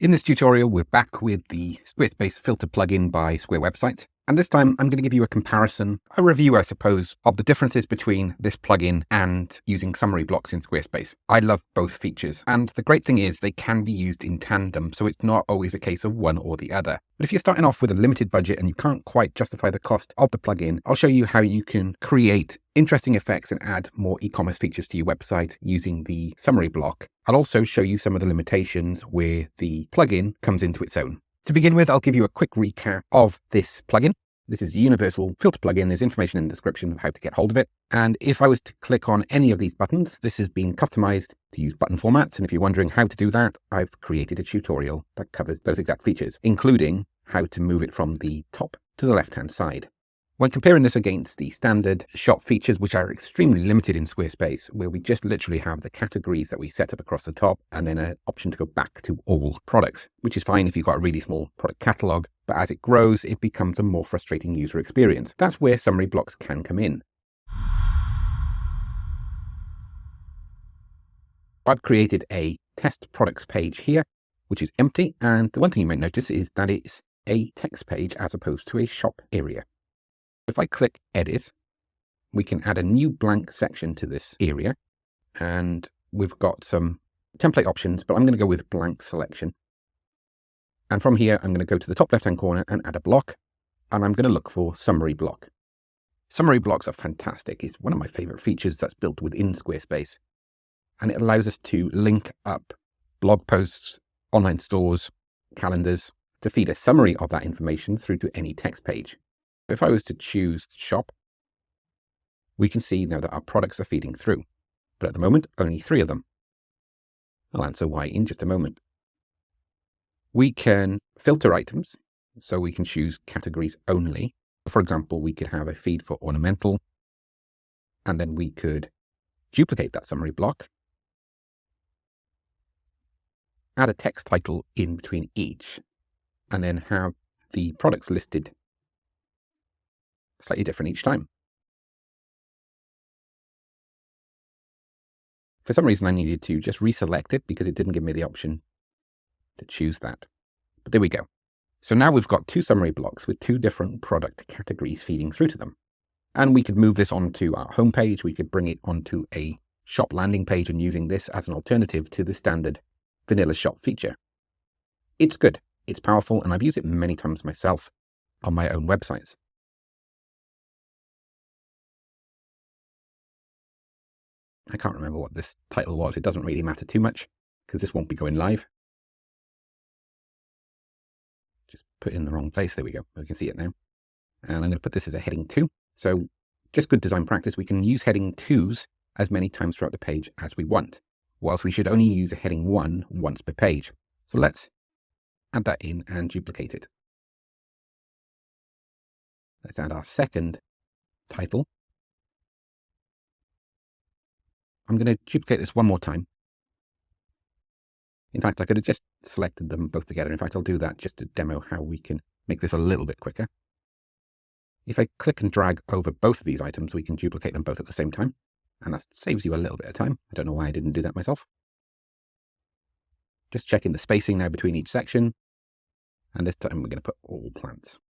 In this tutorial, we're back with the Squarespace filter plugin by Square Websites. And this time I'm going to give you a comparison, a review, I suppose, of the differences between this plugin and using summary blocks in Squarespace. I love both features. And the great thing is they can be used in tandem, so it's not always a case of one or the other. But if you're starting off with a limited budget and you can't quite justify the cost of the plugin, I'll show you how you can create interesting effects and add more e-commerce features to your website using the summary block. I'll also show you some of the limitations where the plugin comes into its own. To begin with, I'll give you a quick recap of this plugin. This is a universal filter plugin. There's information in the description of how to get hold of it. And if I was to click on any of these buttons, this has been customized to use button formats. And if you're wondering how to do that, I've created a tutorial that covers those exact features, including how to move it from the top to the left-hand side. When comparing this against the standard shop features, which are extremely limited in Squarespace, where we just literally have the categories that we set up across the top and then an option to go back to all products, which is fine if you've got a really small product catalog, but as it grows, it becomes a more frustrating user experience. That's where summary blocks can come in. I've created a test products page here, which is empty, and the one thing you might notice is that it's a text page as opposed to a shop area. If I click Edit, we can add a new blank section to this area, and we've got some template options, but I'm going to go with blank selection. And from here, I'm going to go to the top left-hand corner and add a block, and I'm going to look for Summary Block. Summary blocks are fantastic. It's one of my favorite features that's built within Squarespace, and it allows us to link up blog posts, online stores, calendars, to feed a summary of that information through to any text page. If I was to choose shop, we can see now that our products are feeding through, but at the moment, only 3 of them. I'll answer why in just a moment. We can filter items, so we can choose categories only. For example, we could have a feed for ornamental, and then we could duplicate that summary block, add a text title in between each, and then have the products listed slightly different each time. For some reason, I needed to just reselect it because it didn't give me the option to choose that. But there we go. So now we've got 2 summary blocks with 2 different product categories feeding through to them. And we could move this onto our homepage. We could bring it onto a shop landing page and using this as an alternative to the standard vanilla shop feature. It's good, it's powerful, and I've used it many times myself on my own websites. I can't remember what this title was. It doesn't really matter too much because this won't be going live. Just put it in the wrong place. There we go. We can see it now. And I'm going to put this as a heading 2. So just good design practice. We can use heading 2s as many times throughout the page as we want, whilst we should only use a heading 1 once per page. So let's add that in and duplicate it. Let's add our second title. I'm going to duplicate this one more time. In fact, I could have just selected them both together. In fact, I'll do that just to demo how we can make this a little bit quicker. If I click and drag over both of these items, we can duplicate them both at the same time. And that saves you a little bit of time. I don't know why I didn't do that myself. Just checking the spacing now between each section. And this time we're going to put all plants.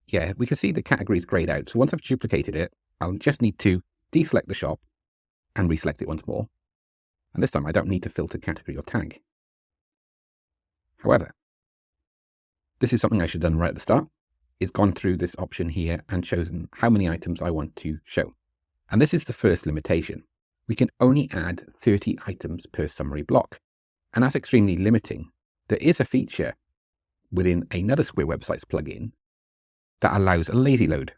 Yeah, we can see the categories grayed out. So once I've duplicated it, I'll just need to deselect the shop and reselect it once more. And this time I don't need to filter category or tag. However, this is something I should have done right at the start. It's gone through this option here and chosen how many items I want to show. And this is the first limitation. We can only add 30 items per summary block. And that's extremely limiting. There is a feature within another Square Websites plugin that allows a lazy load.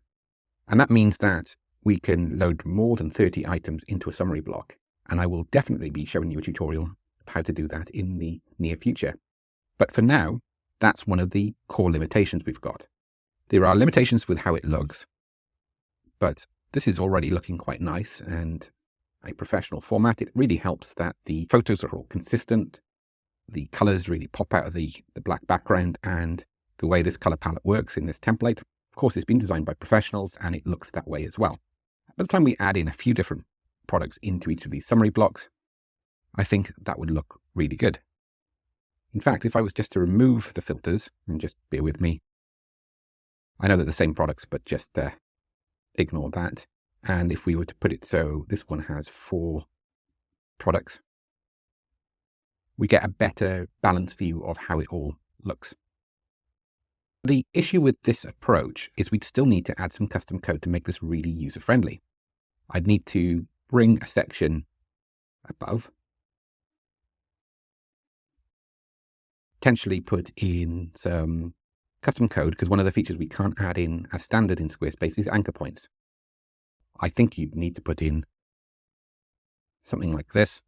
And that means that we can load more than 30 items into a summary block. And I will definitely be showing you a tutorial of how to do that in the near future. But for now, that's one of the core limitations we've got. There are limitations with how it looks, but this is already looking quite nice and a professional format. It really helps that the photos are all consistent. The colors really pop out of the black background, and the way this color palette works in this template, of course, it's been designed by professionals and it looks that way as well. By the time we add in a few different products into each of these summary blocks, I think that would look really good. In fact, if I was just to remove the filters, and just bear with me, I know they're the same products, but just ignore that. And if we were to put it so this one has 4 products, we get a better balanced view of how it all looks. The issue with this approach is we'd still need to add some custom code to make this really user-friendly. I'd need to bring a section above, potentially put in some custom code, because one of the features we can't add in as standard in Squarespace is anchor points. I think you'd need to put in something like this.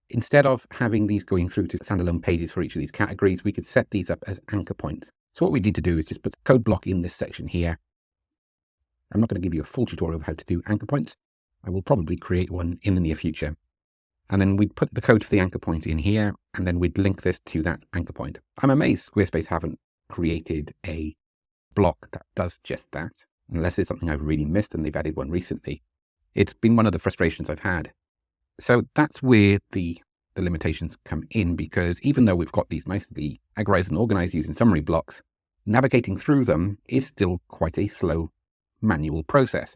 Instead of having these going through to standalone pages for each of these categories, we could set these up as anchor points. So what we need to do is just put the code block in this section here. I'm not going to give you a full tutorial of how to do anchor points. I will probably create one in the near future. And then we'd put the code for the anchor point in here, and then we'd link this to that anchor point. I'm amazed Squarespace haven't created a block that does just that, unless it's something I've really missed and they've added one recently. It's been one of the frustrations I've had. So that's where the limitations come in, because even though we've got these nicely categorized and organized using summary blocks, navigating through them is still quite a slow manual process.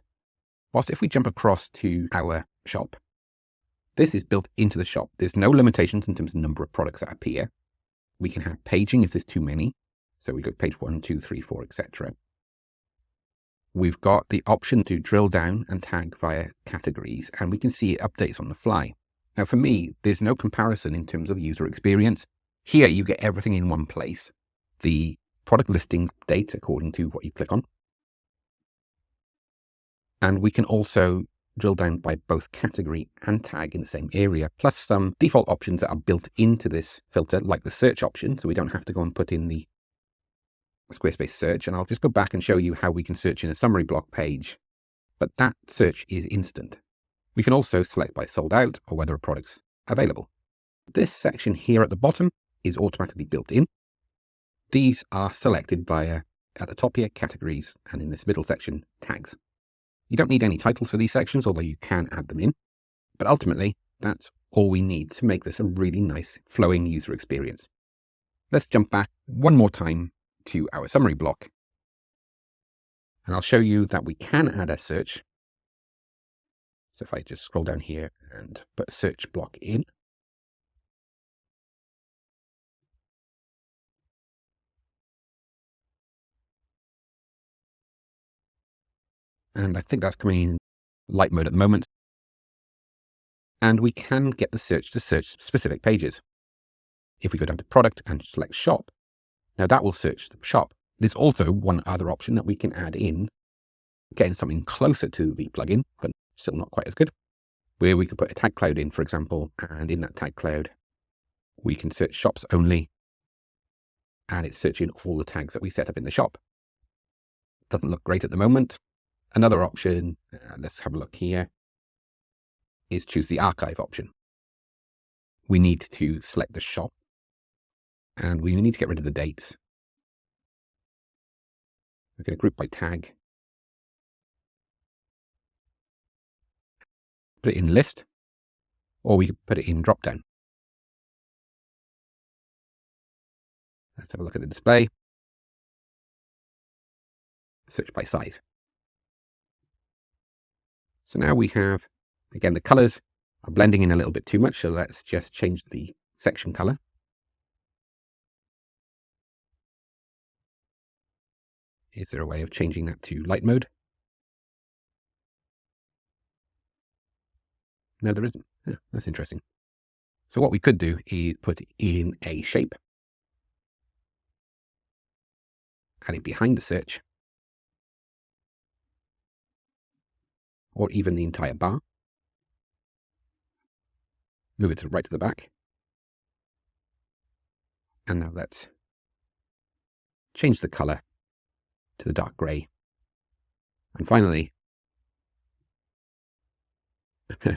Whilst if we jump across to our shop, this is built into the shop. There's no limitations in terms of number of products that appear. We can have paging if there's too many. So we go page 1, 2, 3, 4, etc. We've got the option to drill down and tag via categories, and we can see it updates on the fly. Now for me, there's no comparison in terms of user experience. Here you get everything in one place. The product listings update according to what you click on. And we can also drill down by both category and tag in the same area, plus some default options that are built into this filter, like the search option, so we don't have to go and put in the Squarespace search. And I'll just go back and show you how we can search in a summary block page, but that search is instant. We can also select by sold out or whether a product's available. This section here at the bottom is automatically built in. These are selected via, at the top here, categories, and in this middle section, tags. You don't need any titles for these sections, although you can add them in. But ultimately, that's all we need to make this a really nice flowing user experience. Let's jump back one more time to our summary block. And I'll show you that we can add a search. So if I just scroll down here and put a search block in. And I think that's coming in light mode at the moment. And we can get the search to search specific pages. If we go down to product and select shop, now that will search the shop. There's also one other option that we can add in, getting something closer to the plugin, but still not quite as good, where we could put a tag cloud in, for example, and in that tag cloud, we can search shops only, and it's searching all the tags that we set up in the shop. Doesn't look great at the moment. Another option, let's have a look here, is choose the archive option. We need to select the shop, and we need to get rid of the dates. We're going to group by tag. Put it in list, or we could put it in drop down. Let's have a look at the display. Search by size. So now we have, again, the colors are blending in a little bit too much, so let's just change the section color. Is there a way of changing that to light mode? No, there isn't. Yeah, that's interesting. So what we could do is put in a shape, add it behind the search, or even the entire bar. Move it to the right to the back. And now let's change the color to the dark gray. And finally,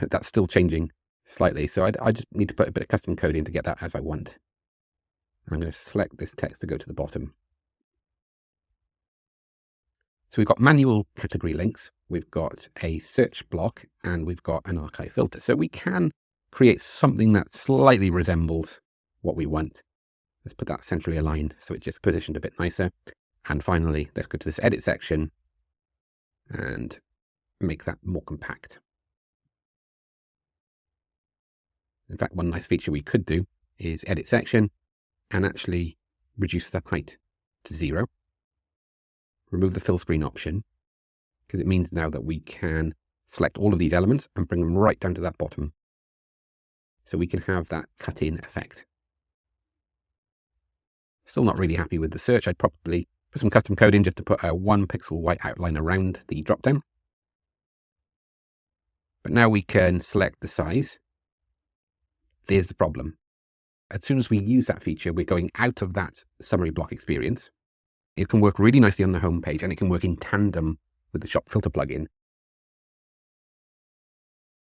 that's still changing slightly. So I just need to put a bit of custom code in to get that as I want. And I'm going to select this text to go to the bottom. So we've got manual category links, we've got a search block, and we've got an archive filter. So we can create something that slightly resembles what we want. Let's put that centrally aligned so it just positioned a bit nicer. And finally, let's go to this edit section and make that more compact. In fact, one nice feature we could do is edit section and actually reduce the height to 0. Remove the fill screen option, because it means now that we can select all of these elements and bring them right down to that bottom. So we can have that cut-in effect. Still not really happy with the search. I'd probably put some custom code in just to put a 1 pixel white outline around the dropdown. But now we can select the size. There's the problem. As soon as we use that feature, we're going out of that summary block experience. It can work really nicely on the home page, and it can work in tandem with the shop filter plugin.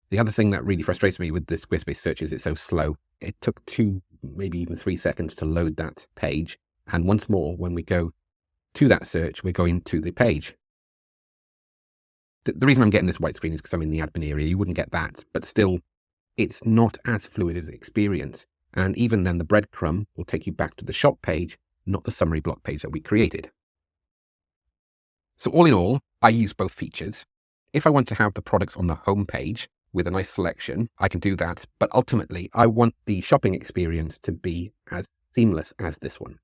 The other thing that really frustrates me with the Squarespace search is it's so slow. It took 2, maybe even 3 seconds to load that page. And once more, when we go to that search, we're going to the page. The reason I'm getting this white screen is because I'm in the admin area. You wouldn't get that, but still, it's not as fluid as experience. And even then, the breadcrumb will take you back to the shop page, not the summary block page that we created. So all in all, I use both features. If I want to have the products on the home page with a nice selection, I can do that. But ultimately, I want the shopping experience to be as seamless as this one.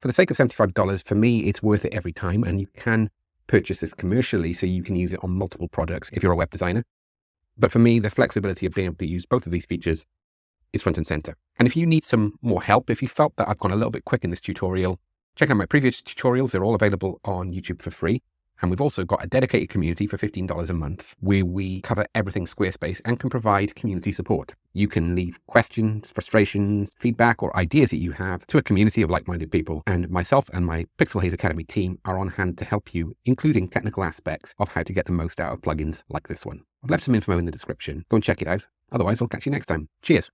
For the sake of $75, for me, it's worth it every time. And you can purchase this commercially, so you can use it on multiple products if you're a web designer. But for me, the flexibility of being able to use both of these features is front and center. And if you need some more help, if you felt that I've gone a little bit quick in this tutorial, check out my previous tutorials. They're all available on YouTube for free. And we've also got a dedicated community for $15 a month where we cover everything Squarespace and can provide community support. You can leave questions, frustrations, feedback, or ideas that you have to a community of like-minded people. And myself and my Pixel Haze Academy team are on hand to help you, including technical aspects of how to get the most out of plugins like this one. I've left some info in the description. Go and check it out. Otherwise, I'll catch you next time. Cheers.